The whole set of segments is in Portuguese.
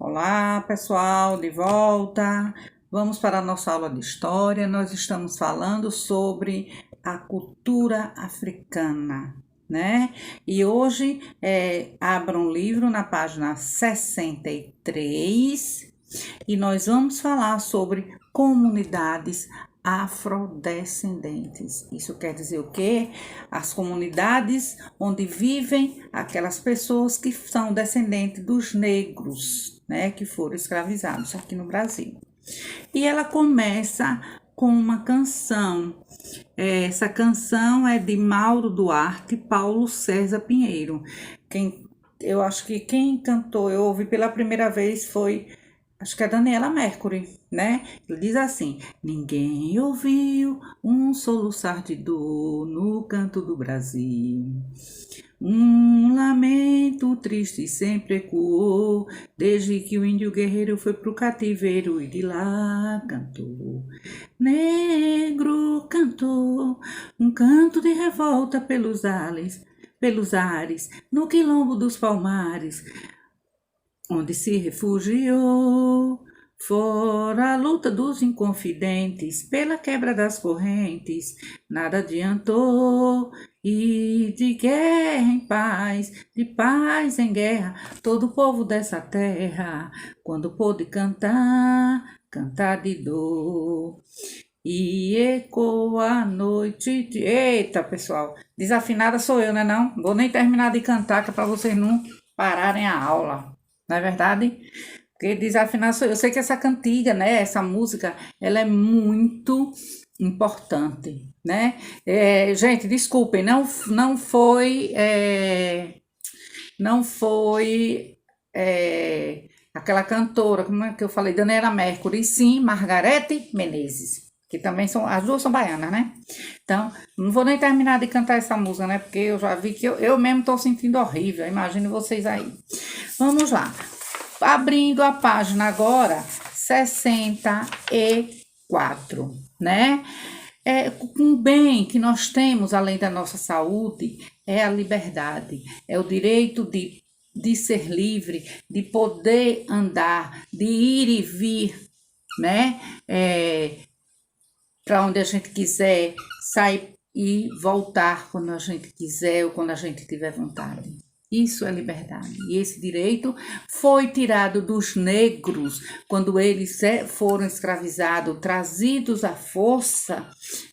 Olá, pessoal, de volta. Vamos para a nossa aula de história. Nós estamos falando sobre a cultura africana, né? E hoje, abra um livro na página 63 e nós vamos falar sobre comunidades afrodescendentes. Isso quer dizer o quê? As comunidades onde vivem aquelas pessoas que são descendentes dos negros, né, que foram escravizados aqui no Brasil. E ela começa com uma canção. Essa canção é de Mauro Duarte e Paulo César Pinheiro. Eu acho que quem cantou, eu ouvi pela primeira vez foi, acho que é a Daniela Mercury, né? Ele diz assim: ninguém ouviu um soluçar de dor no canto do Brasil. Um lamento triste sempre ecoou, desde que o índio guerreiro foi pro cativeiro e de lá cantou. Negro cantou um canto de revolta pelos ares, no quilombo dos palmares, onde se refugiou. Fora a luta dos inconfidentes, pela quebra das correntes, nada adiantou. E de guerra em paz, de paz em guerra, todo o povo dessa terra, quando pôde cantar, cantar de dor. E ecoa a noite de... Eita, pessoal, desafinada sou eu, né não? Vou nem terminar de cantar, que é para vocês não pararem a aula, não é verdade? Porque desafinar sou eu. Eu sei que essa cantiga, né, essa música, ela é muito importante, né? Gente, desculpem, não foi aquela cantora, como é que eu falei, Daniela Mercury, e sim Margarete Menezes, que também são, as duas são baianas, né? Então, não vou nem terminar de cantar essa música, né? Porque eu já vi que eu mesmo tô sentindo horrível, imagine vocês aí. Vamos lá. Abrindo a página agora, 64, né? Um bem que nós temos, além da nossa saúde, é a liberdade, é o direito de ser livre, de poder andar, de ir e vir, né? Para onde a gente quiser, sair e voltar quando a gente quiser ou quando a gente tiver vontade. Isso é liberdade. E esse direito foi tirado dos negros quando eles foram escravizados, trazidos à força,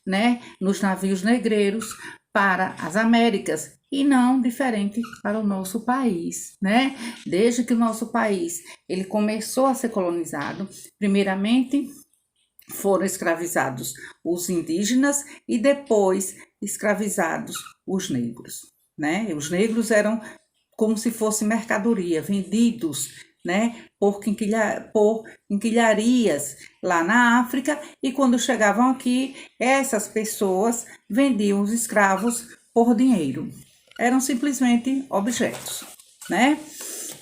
né, nos navios negreiros para as Américas e não diferente para o nosso país, né? Desde que o nosso país ele começou a ser colonizado, primeiramente foram escravizados os indígenas e depois escravizados os negros, né? Os negros eram como se fosse mercadoria, vendidos, né, por quinquilharias lá na África, e quando chegavam aqui, essas pessoas vendiam os escravos por dinheiro. Eram simplesmente objetos, né?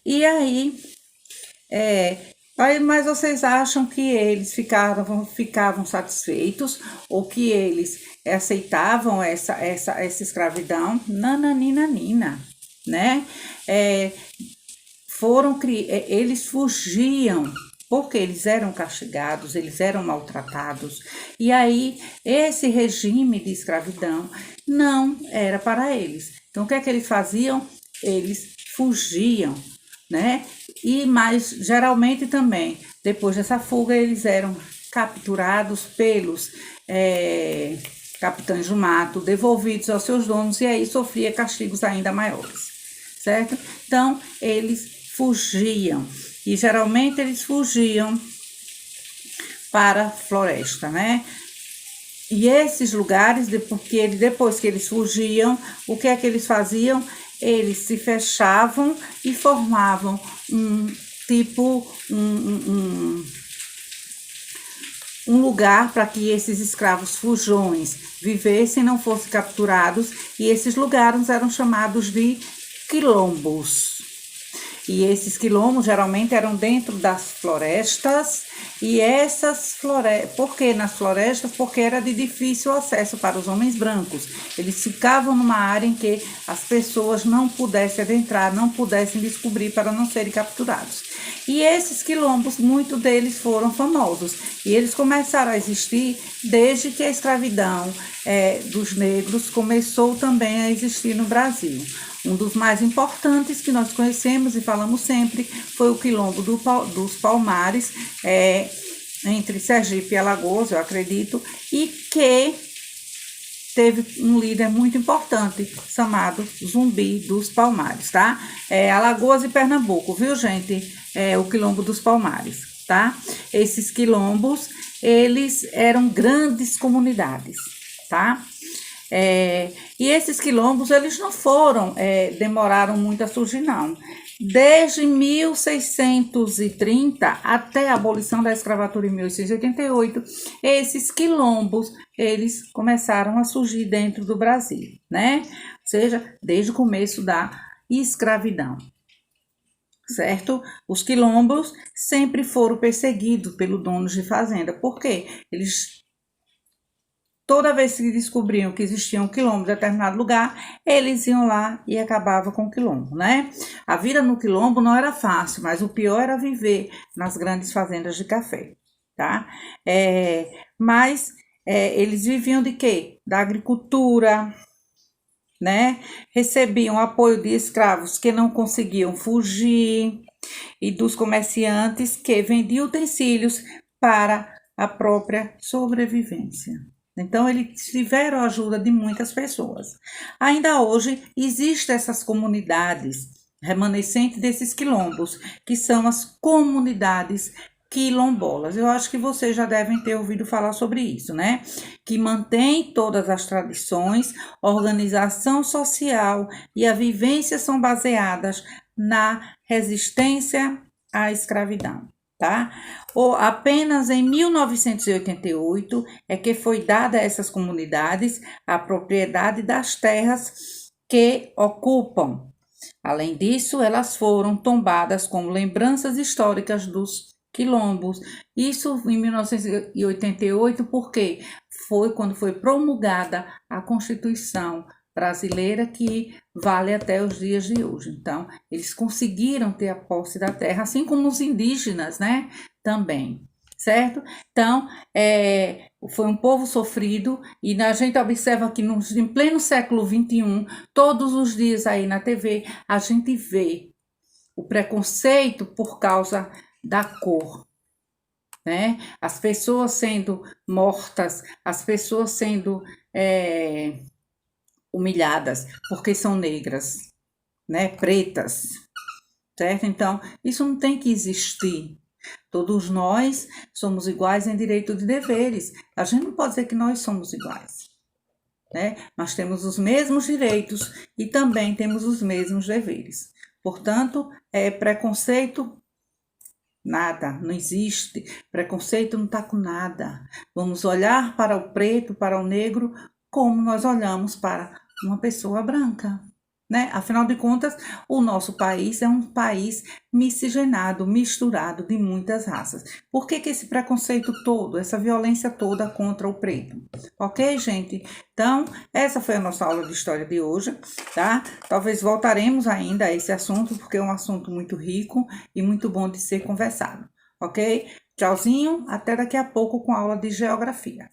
E aí, mas vocês acham que eles ficavam satisfeitos ou que eles aceitavam essa escravidão? Nananina, né? Eles fugiam porque eles eram castigados, eles eram maltratados, e aí esse regime de escravidão não era para eles. Então o que é que eles faziam? Eles fugiam, né? Mas geralmente também, depois dessa fuga, eles eram capturados pelos capitães do mato, devolvidos aos seus donos, e aí sofria castigos ainda maiores, certo? Então, eles fugiam, e geralmente eles fugiam para a floresta, né? E esses lugares, depois que eles fugiam, o que é que eles faziam? Eles se fechavam e formavam um lugar para que esses escravos fujões vivessem, não fossem capturados, e esses lugares eram chamados de quilombos. E esses quilombos geralmente eram dentro das florestas, e por que nas florestas? Porque era de difícil acesso para os homens brancos. Eles ficavam numa área em que as pessoas não pudessem adentrar, não pudessem descobrir para não serem capturados. E esses quilombos, muitos deles foram famosos. E eles começaram a existir desde que a escravidão dos negros começou também a existir no Brasil. Um dos mais importantes que nós conhecemos e falamos sempre foi o quilombo dos Palmares, entre Sergipe e Alagoas, eu acredito, e que teve um líder muito importante, chamado Zumbi dos Palmares, tá? Alagoas e Pernambuco, viu, gente? O quilombo dos Palmares, tá? Esses quilombos, eles eram grandes comunidades, tá? E esses quilombos, eles não demoraram muito a surgir, não. Desde 1630 até a abolição da escravatura em 1888, esses quilombos, eles começaram a surgir dentro do Brasil, né? Ou seja, desde o começo da escravidão, certo? Os quilombos sempre foram perseguidos pelos donos de fazenda. Por quê? Toda vez que descobriam que existia um quilombo em determinado lugar, eles iam lá e acabavam com o quilombo, né? A vida no quilombo não era fácil, mas o pior era viver nas grandes fazendas de café, tá? Mas eles viviam de quê? Da agricultura, né? Recebiam apoio de escravos que não conseguiam fugir e dos comerciantes que vendiam utensílios para a própria sobrevivência. Então, eles tiveram a ajuda de muitas pessoas. Ainda hoje, existem essas comunidades remanescentes desses quilombos, que são as comunidades quilombolas. Eu acho que vocês já devem ter ouvido falar sobre isso, né? Que mantém todas as tradições, organização social e a vivência são baseadas na resistência à escravidão. Tá? Apenas em 1988 é que foi dada a essas comunidades a propriedade das terras que ocupam. Além disso, elas foram tombadas como lembranças históricas dos quilombos. Isso em 1988, porque foi quando foi promulgada a Constituição brasileira, que vale até os dias de hoje. Então, eles conseguiram ter a posse da terra, assim como os indígenas, né? Também, certo? Então, foi um povo sofrido, e a gente observa que em pleno século XXI, todos os dias aí na TV, a gente vê o preconceito por causa da cor, né? As pessoas sendo mortas, as pessoas sendo humilhadas porque são negras, né, pretas, certo? Então, isso não tem que existir. Todos nós somos iguais em direito de deveres. A gente não pode dizer que nós somos iguais, né? Nós temos os mesmos direitos e também temos os mesmos deveres. Portanto, preconceito, nada, não existe. Preconceito não está com nada. Vamos olhar para o preto, para o negro, como nós olhamos para uma pessoa branca, né? Afinal de contas, o nosso país é um país miscigenado, misturado de muitas raças. Por que esse preconceito todo, essa violência toda contra o preto? Ok, gente? Então, essa foi a nossa aula de história de hoje, tá? Talvez voltaremos ainda a esse assunto, porque é um assunto muito rico e muito bom de ser conversado, ok? Tchauzinho, até daqui a pouco com a aula de geografia.